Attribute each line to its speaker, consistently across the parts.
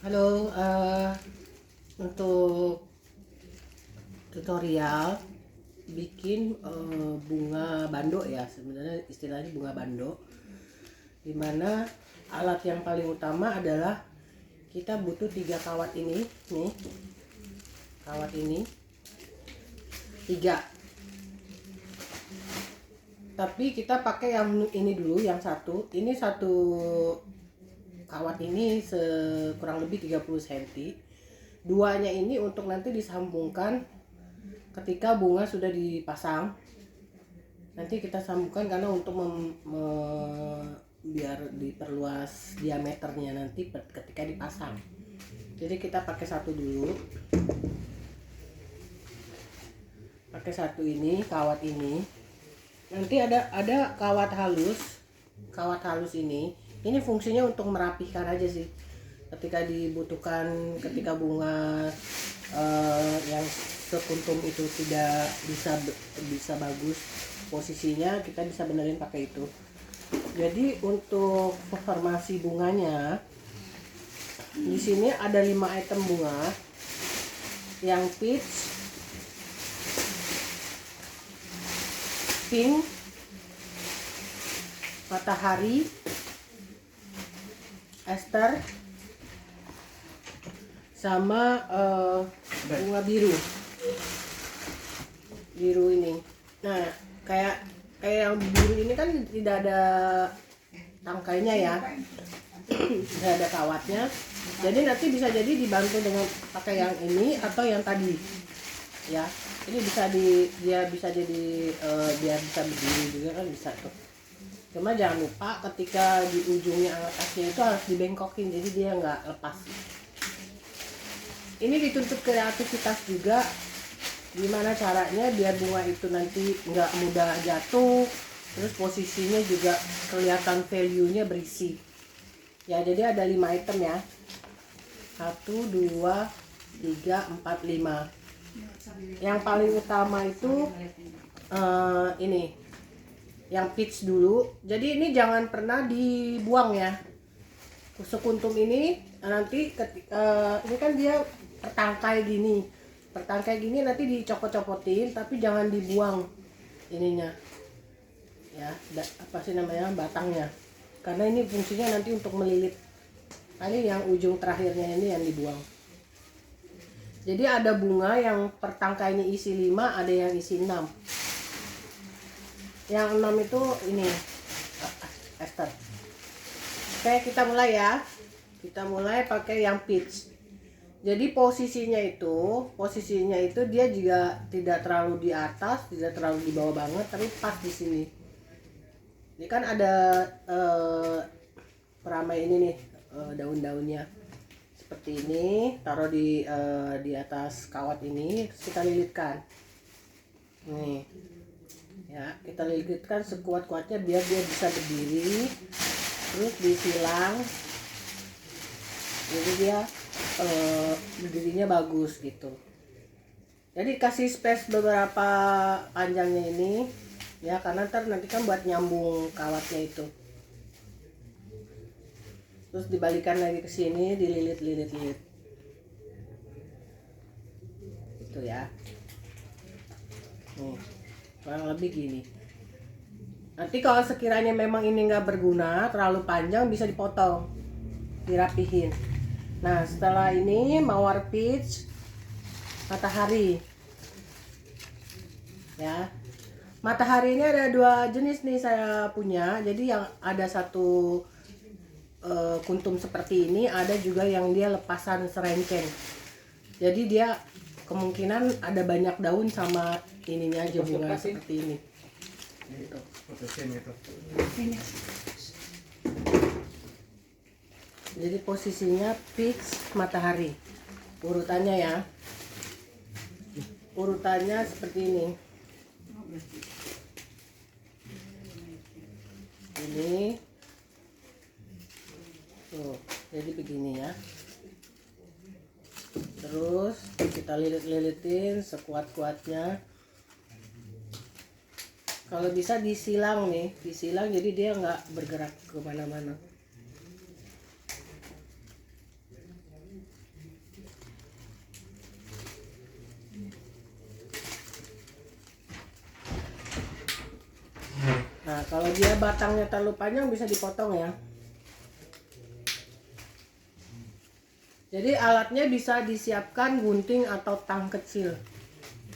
Speaker 1: Halo, untuk tutorial bikin bunga bando ya, sebenarnya istilahnya bunga bando, dimana alat yang paling utama adalah kita butuh 3 kawat ini nih, kawat ini 3, tapi kita pakai yang ini dulu, yang satu ini, satu kawat ini kurang lebih 30 cm. Duanya ini untuk nanti disambungkan ketika bunga sudah dipasang. Nanti kita sambungkan karena untuk biar diperluas diameternya nanti ketika dipasang. Jadi kita pakai satu dulu. Pakai satu ini, kawat ini. Nanti ada kawat halus. Kawat halus ini fungsinya untuk merapihkan aja sih. Ketika dibutuhkan, ketika bunga yang sekuntum itu tidak bisa bagus posisinya, kita bisa benerin pakai itu. Jadi untuk formasi bunganya di sini ada 5 item bunga, yang peach, pink, matahari, ester, sama bunga biru ini. Nah, kayak yang biru ini kan tidak ada tangkainya ya, tidak ada kawatnya. Jadi nanti bisa jadi dibantu dengan pakai yang ini atau yang tadi ya. Ini dia bisa jadi biar bisa berdiri juga kan, bisa tuh. Cuma jangan lupa ketika di ujungnya atasnya itu harus dibengkokin, jadi dia nggak lepas. Ini dituntut kreativitas juga, gimana caranya biar bunga itu nanti nggak mudah jatuh, terus posisinya juga kelihatan value-nya berisi. Ya, jadi ada 5 item ya. 1, 2, 3, 4, 5. Yang paling utama itu ini, yang peach dulu. Jadi ini jangan pernah dibuang ya. Sekuntum ini nanti ini kan dia pertangkai gini nanti dicopot-copotin, tapi jangan dibuang ininya ya, apa sih namanya, batangnya, karena ini fungsinya nanti untuk melilit. Kali yang ujung terakhirnya ini yang dibuang. Jadi ada bunga yang pertangkainya isi 5, ada yang isi 6. Yang 6 itu ini ester. Oke, kita mulai ya. Kita mulai pakai yang peach. Jadi posisinya itu dia juga tidak terlalu di atas, tidak terlalu di bawah banget, tapi pas di sini. Ini kan ada peramai ini nih, daun-daunnya seperti ini, taruh di atas kawat ini, terus kita lilitkan. Nih. Ya, kita lilitkan sekuat-kuatnya biar dia bisa berdiri. Terus disilang. Jadi dia berdirinya bagus gitu. Jadi kasih space beberapa panjangnya ini ya, karena nanti kan buat nyambung kawatnya itu. Terus dibalikan lagi ke sini, dililit itu ya. Nih, kurang lebih gini. Nanti kalau sekiranya memang ini nggak berguna, terlalu panjang, bisa dipotong, dirapihin. Nah, setelah ini mawar peach, matahari ya. Matahari ini ada 2 jenis nih saya punya. Jadi yang ada satu kuntum seperti ini, ada juga yang dia lepasan serenceng. Jadi dia kemungkinan ada banyak daun sama ininya aja, bunga seperti ini. Gitu. Jadi posisinya peach, matahari. Urutannya ya. Urutannya seperti ini. Ini. Tuh, jadi begini ya. Terus kita lilit-lilitin sekuat-kuatnya. Kalau bisa disilang nih, disilang jadi dia nggak bergerak kemana-mana. Kalau dia batangnya terlalu panjang bisa dipotong ya. Jadi alatnya bisa disiapkan gunting atau tang kecil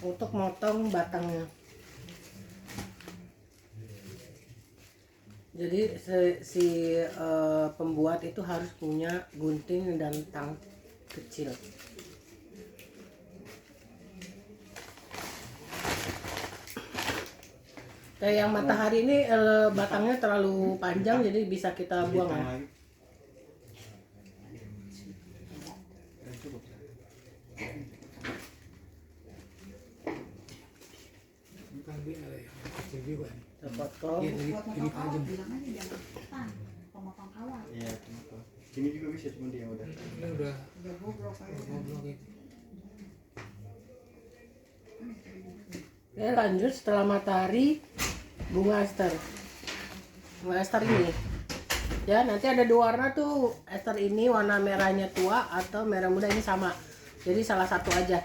Speaker 1: untuk motong batangnya. Jadi pembuat itu harus punya gunting dan tang kecil. Kayak yang matahari ini batangnya terlalu panjang, jadi bisa kita buang ya. Kita potong.
Speaker 2: Ini aja bilang aja jangan ikutan pemotong kawat.
Speaker 3: Iya, kenapa? Ini juga bisa, cuma dia udah.
Speaker 4: Ini udah
Speaker 2: Goblok aja.
Speaker 4: goblok gitu.
Speaker 1: Ya, lanjut setelah matahari, bunga ester. Bunga ester ini. Ya, nanti ada dua warna tuh. Ester ini warna merahnya tua atau merah muda, ini sama. Jadi salah satu aja.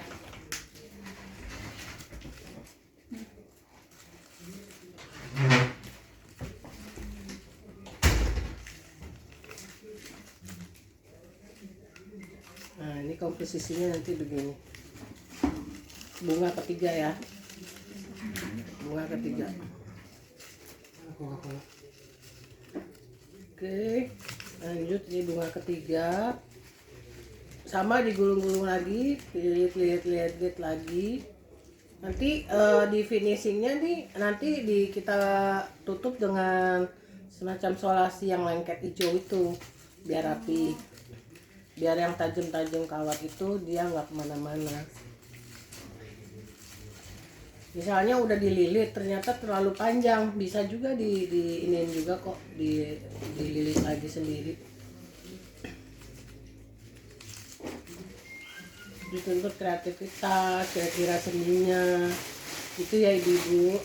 Speaker 1: Nah, ini komposisinya nanti begini. Bunga ketiga ya. Bunga ketiga.
Speaker 4: Coca-Cola.
Speaker 1: Oke, lanjut ini bunga ketiga. Sama digulung-gulung lagi, lihat lagi. Nanti di finishingnya nih, nanti kita tutup dengan semacam solasi yang lengket hijau itu, biar rapi. Biar yang tajam-tajam kawat itu dia nggak kemana-mana. Misalnya udah dililit ternyata terlalu panjang, bisa juga iniin juga kok, dililit lagi sendiri. Dituntut kreativitas, kira-kira seninya itu ya ibu-ibu.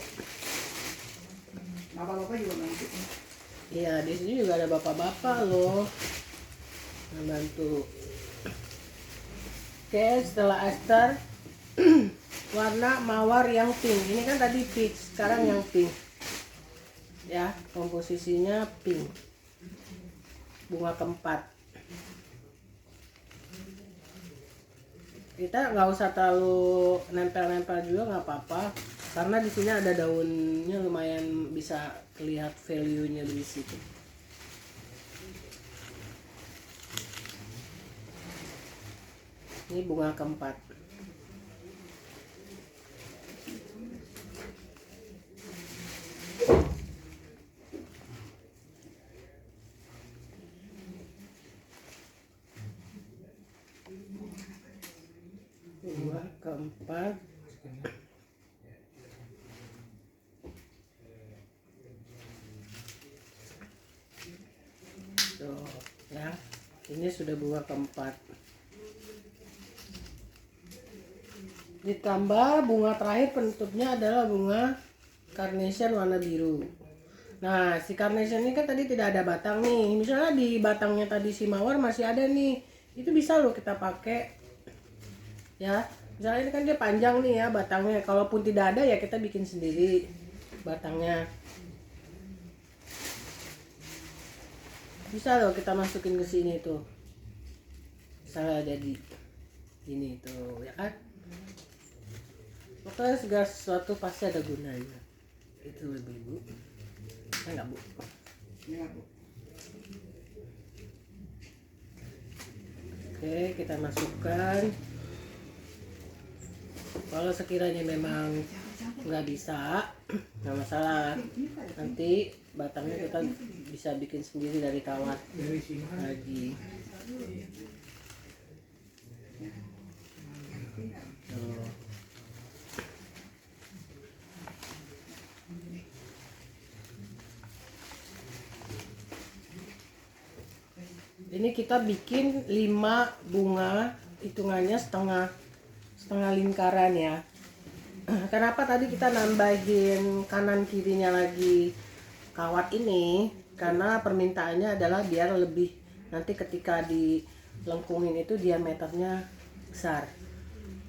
Speaker 2: Bapak-bapak juga bantu.
Speaker 1: Iya, di sini juga ada bapak-bapak loh membantu. Oke, setelah ester warna mawar yang pink. Ini kan tadi peach, sekarang yang pink. Ya, komposisinya pink. Bunga keempat. Kita nggak usah terlalu nempel-nempel juga, nggak apa-apa, karena di sini ada daunnya, lumayan bisa lihat value-nya di situ. Ini bunga keempat. Bunga keempat. Tuh, ya. Ini sudah bunga keempat. Ditambah bunga terakhir penutupnya adalah bunga carnation warna biru. Nah, si carnation ini kan tadi tidak ada batang nih. Misalnya di batangnya tadi si mawar masih ada nih. Itu bisa loh kita pakai. Ya, misalnya ini kan dia panjang nih ya batangnya. Kalaupun tidak ada ya kita bikin sendiri batangnya. Bisa loh kita masukin ke sini tuh. Misalnya jadi ini tuh, ya kan? Pokoknya segala sesuatu pasti ada gunanya. Itu ibu-ibu. Enggak, Bu?
Speaker 2: Ya, Bu.
Speaker 1: Oke, kita masukkan. Kalau sekiranya memang nggak bisa, nggak masalah. Nanti batangnya kita bisa bikin sendiri dari kawat
Speaker 4: Dari sini kan
Speaker 1: lagi. Tuh. Ini kita bikin 5 bunga, hitungannya setengah lingkaran ya. Kenapa tadi kita nambahin kanan kirinya lagi kawat ini? Karena permintaannya adalah biar lebih, nanti ketika dilengkungin itu diameternya besar.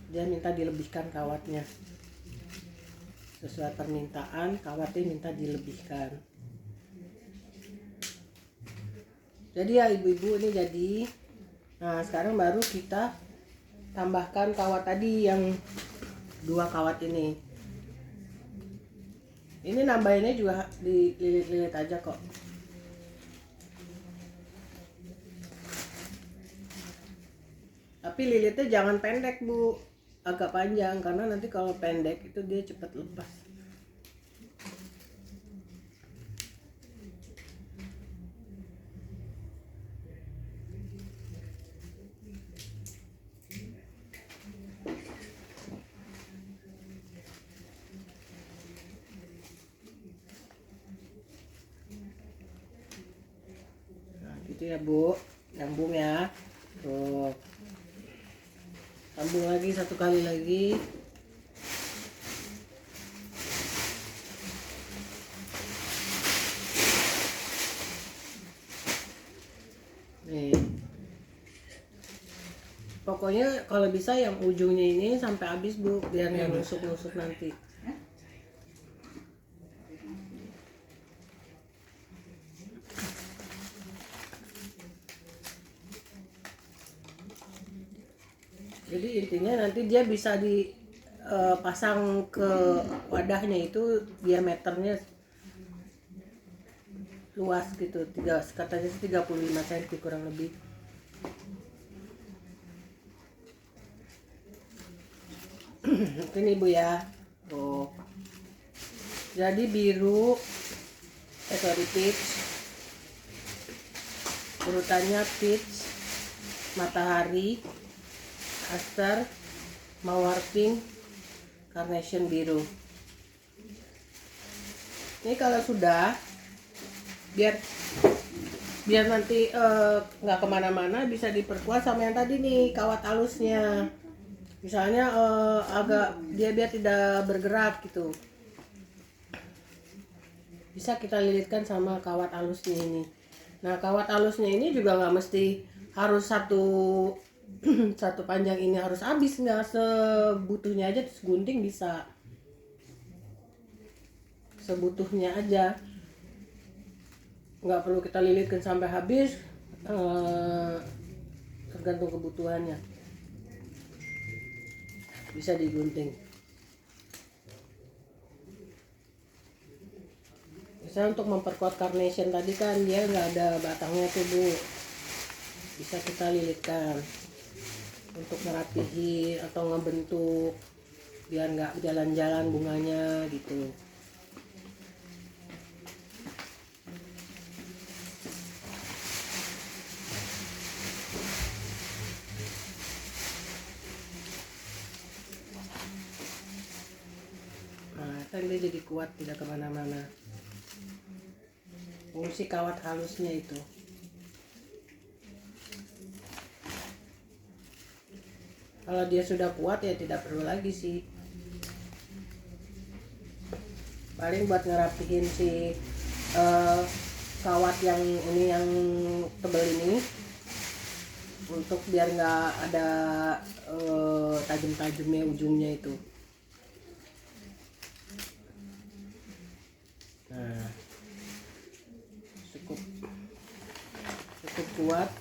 Speaker 1: Dia minta dilebihkan kawatnya. Sesuai permintaan, kawatnya minta dilebihkan. Jadi ya ibu-ibu ini jadi. Nah sekarang baru kita tambahkan kawat tadi yang 2 kawat ini. Ini nambahinnya juga dililit-lilit aja kok. Tapi lilitnya jangan pendek bu, agak panjang karena nanti kalau pendek itu dia cepat lepas. Nah gitu ya bu, nyambung ya. Tuh. Sambung lagi 1 kali lagi. Nih. Pokoknya kalau bisa yang ujungnya ini sampai habis bu, biar nggak nusuk-nusuk nanti. Jadi intinya nanti dia bisa dipasang ke wadahnya itu diameternya luas gitu, katanya 35 cm kurang lebih. Ini bu ya. Tuh. Jadi biru, peach, urutannya peach, matahari, aster, mawar pink, carnation biru. Ini kalau sudah, biar nanti nggak kemana-mana, bisa diperkuat sama yang tadi nih kawat halusnya. Misalnya agak biar tidak bergerak gitu, bisa kita lilitkan sama kawat halusnya ini. Nah kawat halusnya ini juga nggak mesti harus satu panjang ini harus habis, nggak, sebutuhnya aja terus gunting bisa, sebutuhnya aja, nggak perlu kita lilitkan sampai habis, tergantung kebutuhannya, bisa digunting. Misalnya untuk memperkuat carnation tadi kan dia nggak ada batangnya tuh bu, bisa kita lilitkan untuk ngerapihin atau ngebentuk biar nggak jalan-jalan bunganya gitu. Nah kan dia jadi kuat, tidak kemana-mana. Fungsi kawat halusnya itu. Kalau dia sudah kuat ya tidak perlu lagi sih. Paling buat ngerapihin si kawat yang ini, yang tebal ini, untuk biar nggak ada tajam-tajamnya ujungnya itu. Nah, cukup kuat.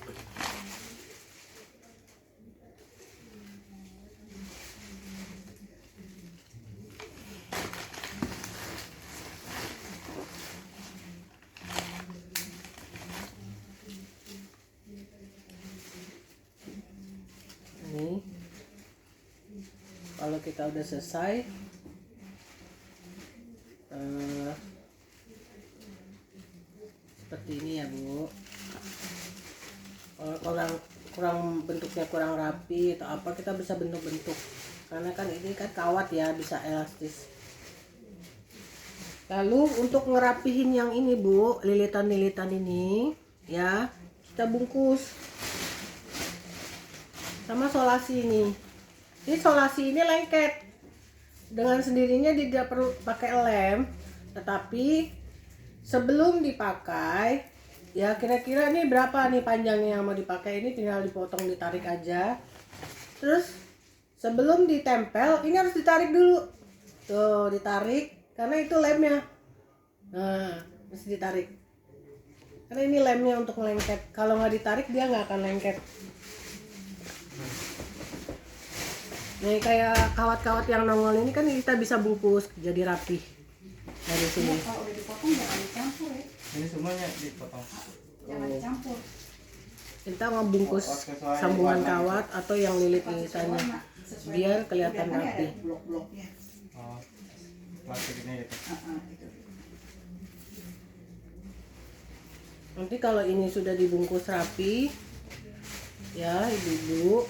Speaker 1: Ini kalau kita udah selesai, seperti ini ya bu. Kalau kurang bentuknya kurang rapi atau apa, kita bisa bentuk-bentuk, karena kan ini kan kawat ya, bisa elastis. Lalu untuk ngerapihin yang ini bu, lilitan-lilitan ini ya, kita bungkus sama solasi ini. Ini solasi ini lengket dengan sendirinya, tidak perlu pakai lem. Tetapi sebelum dipakai, ya kira-kira nih berapa nih panjangnya yang mau dipakai, ini tinggal dipotong, ditarik aja. Terus sebelum ditempel ini harus ditarik dulu. Tuh ditarik, karena itu lemnya. Nah, harus ditarik. Karena ini lemnya untuk lengket. Kalau nggak ditarik dia nggak akan lengket. Nih kayak kawat-kawat yang nongol ini kan kita bisa bungkus jadi rapi dari sini.
Speaker 2: Kalau udah dipotong jangan dicampur ya.
Speaker 3: Ini semuanya dipotong.
Speaker 2: Jangan dicampur.
Speaker 1: Kita ngebungkus sambungan kawat atau yang lilit lilitannya biar kelihatan rapi.
Speaker 2: Blok-bloknya.
Speaker 3: Oh, plastik ini gitu.
Speaker 2: Itu.
Speaker 1: Nanti kalau ini sudah dibungkus rapi, ya ibu-ibu,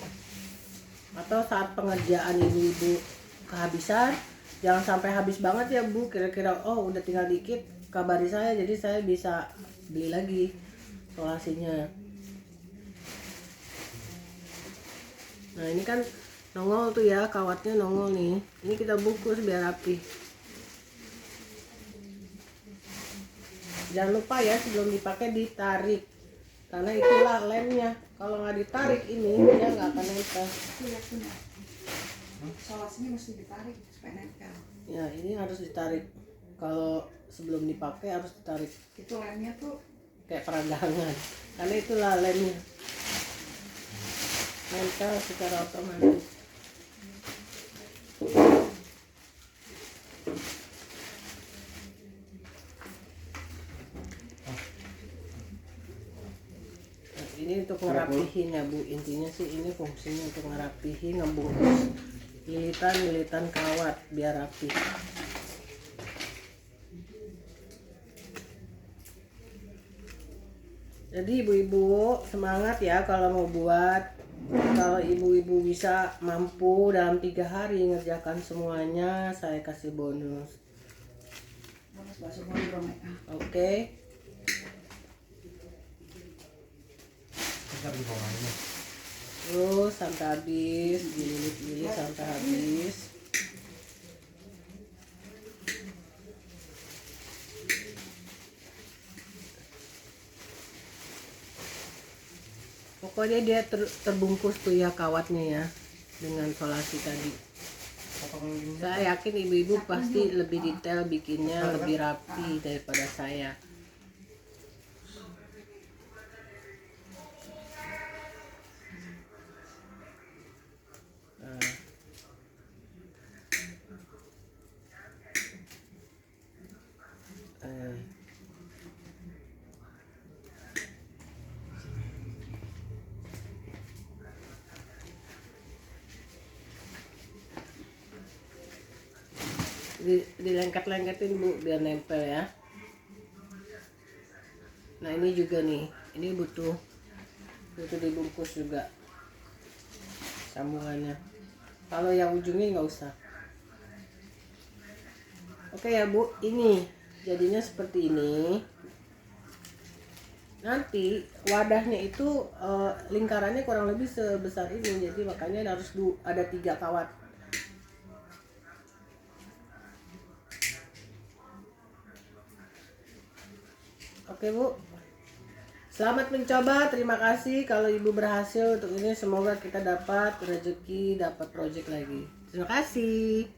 Speaker 1: atau saat pengerjaan ibu-ibu kehabisan, jangan sampai habis banget ya Bu. Kira-kira oh udah tinggal dikit, kabari saya jadi saya bisa beli lagi solasinya. Nah ini kan nongol tuh ya, kawatnya nongol nih. Ini kita bungkus biar rapi. Jangan lupa ya sebelum dipakai ditarik, karena itulah lemnya. Kalau nggak ditarik ini dia nggak akan nempel.
Speaker 2: Iya benar. Solasinya mesti ditarik supaya nempel.
Speaker 1: Ya ini harus ditarik. Kalau sebelum dipakai harus ditarik
Speaker 2: Itu lemnya tuh
Speaker 1: kayak peragangan, karena itulah lemnya. Nempel secara otomatis. Ini untuk ngerapihin ya Bu, intinya sih ini fungsinya untuk ngerapihin, ngebungkus lilitan kawat biar rapi. Jadi ibu-ibu semangat ya kalau mau buat. Kalau ibu-ibu bisa mampu dalam 3 hari ngerjakan semuanya, saya kasih bonus.
Speaker 2: bakso gondrong ya.
Speaker 1: Oke.
Speaker 3: Kita di bawahnya.
Speaker 1: Terus sampai habis, dililit-lilit sampai habis. Pokoknya dia terbungkus tuh ya kawatnya ya dengan solasi tadi. Saya yakin ibu-ibu pasti lebih detail bikinnya, lebih rapi daripada saya. Dilengket-lengketin Bu biar nempel ya. Nah ini juga nih, ini butuh dibungkus juga sambungannya. Kalau yang ujungnya nggak usah. Oke ya Bu, ini jadinya seperti ini. Nanti wadahnya itu lingkarannya kurang lebih sebesar ini, jadi makanya harus ada 3 kawat. Oke Bu, selamat mencoba. Terima kasih kalau Ibu berhasil untuk ini. Semoga kita dapat rezeki, dapat project lagi. Terima kasih.